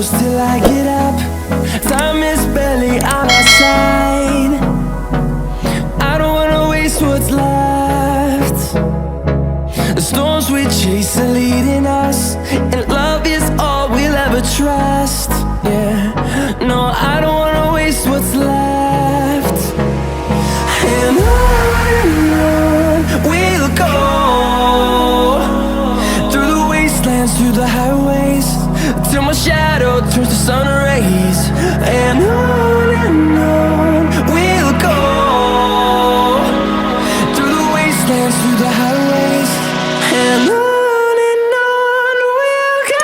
close till I get up. Time is barely on our side. I don't wanna waste what's left. The storms we chase are leading us, and love is all we'll ever trust. Yeah, no, I don't wanna waste what's left. And on we'll go, through the wastelands, through the highways, till my shadow turns to sun rays. And on we'll go, through the wastelands, through the highways, and on we'll go.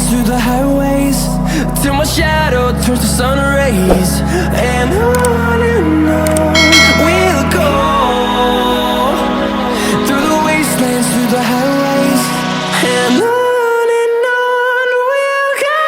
Through the highways, till my shadow turns to sun rays. And on we'll go, through the wastelands, through the highways, and on we'll go.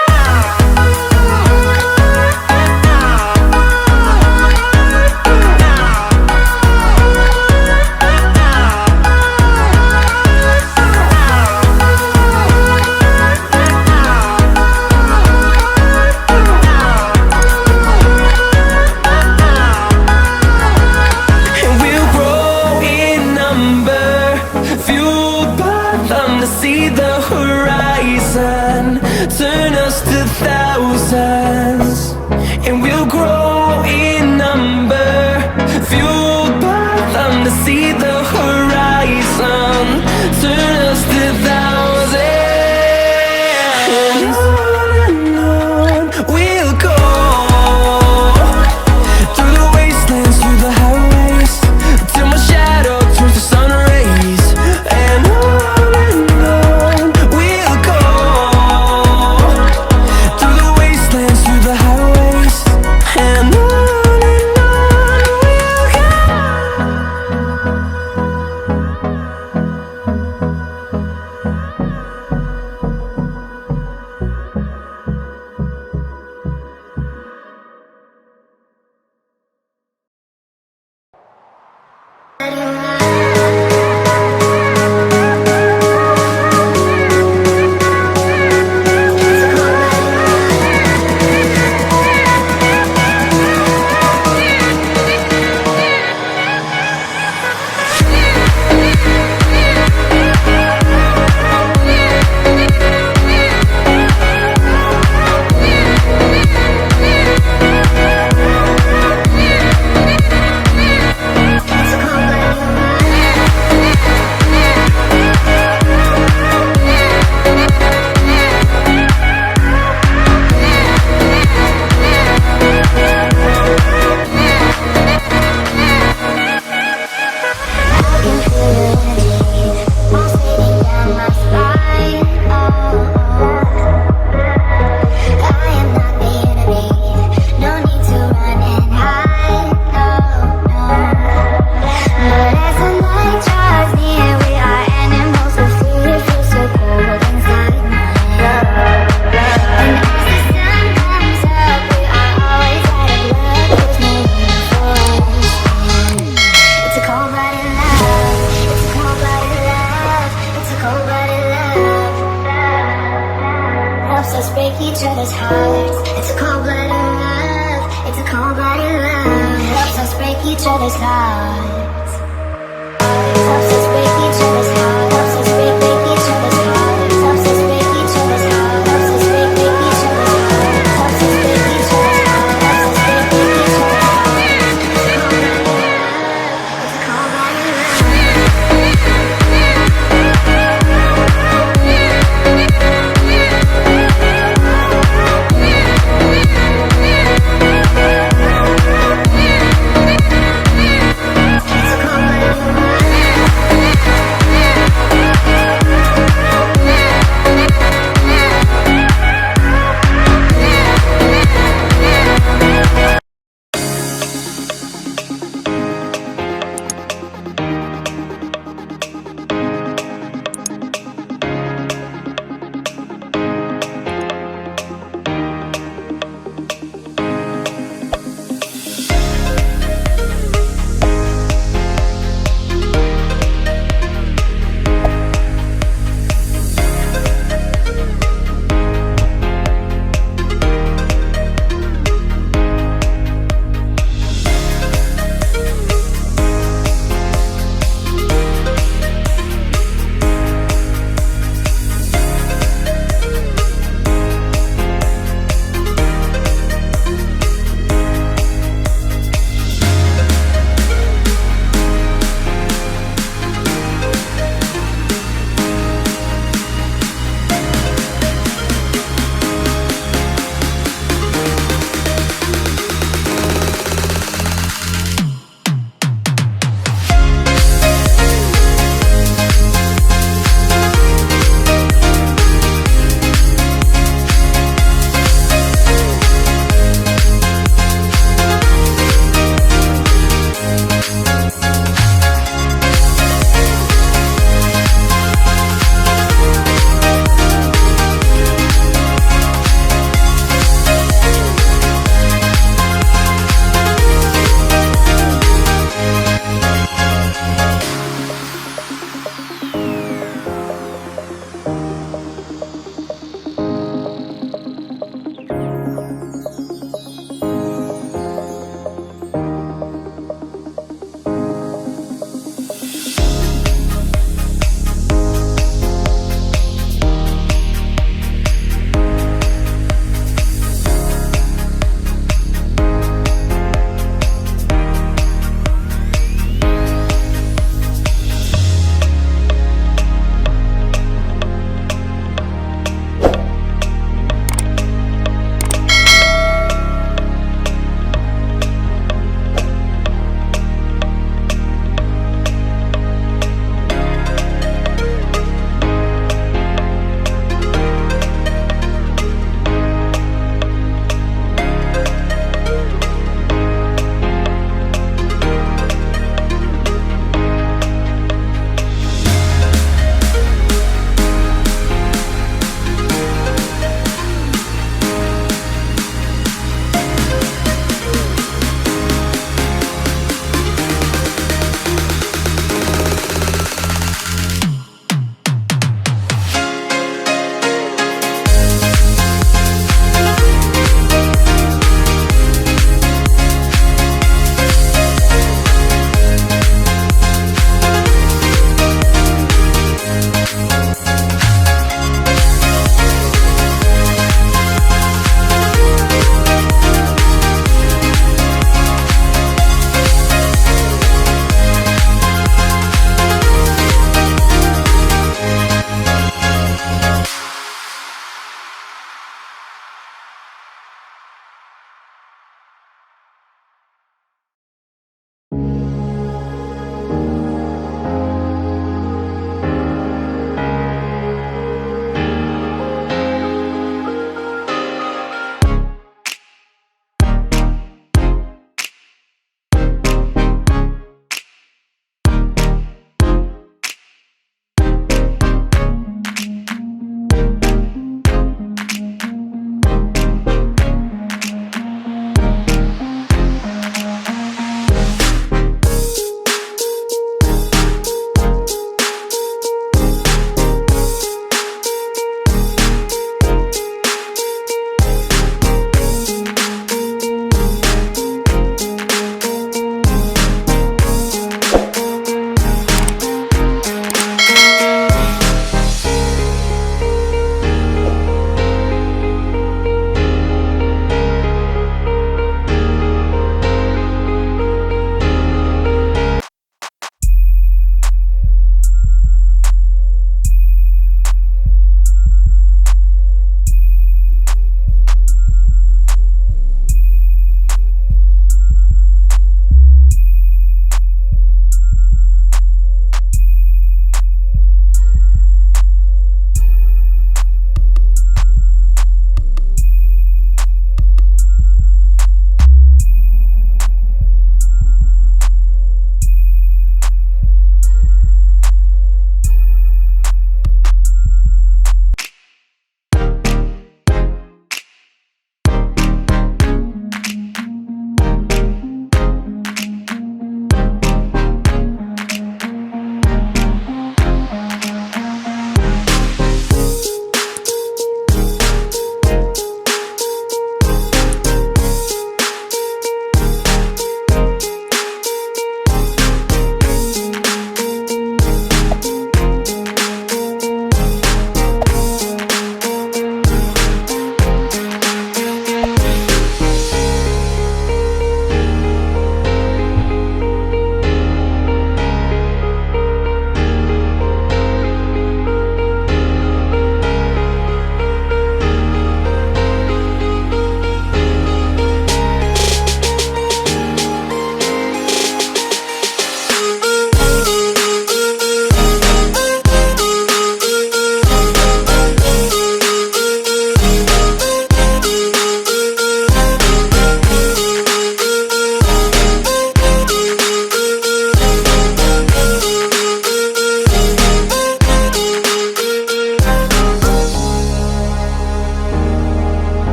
See the horizon turn us to thousands, and we'll grow in number, fueled by them. To see the horizon turn us to thousands, and on we'll go, through the wastelands, through the highways, till my shadow turns to sun rays. And break each other's hearts. It's a cold-blooded love. It's a cold-blooded love. Helps us break each other's hearts.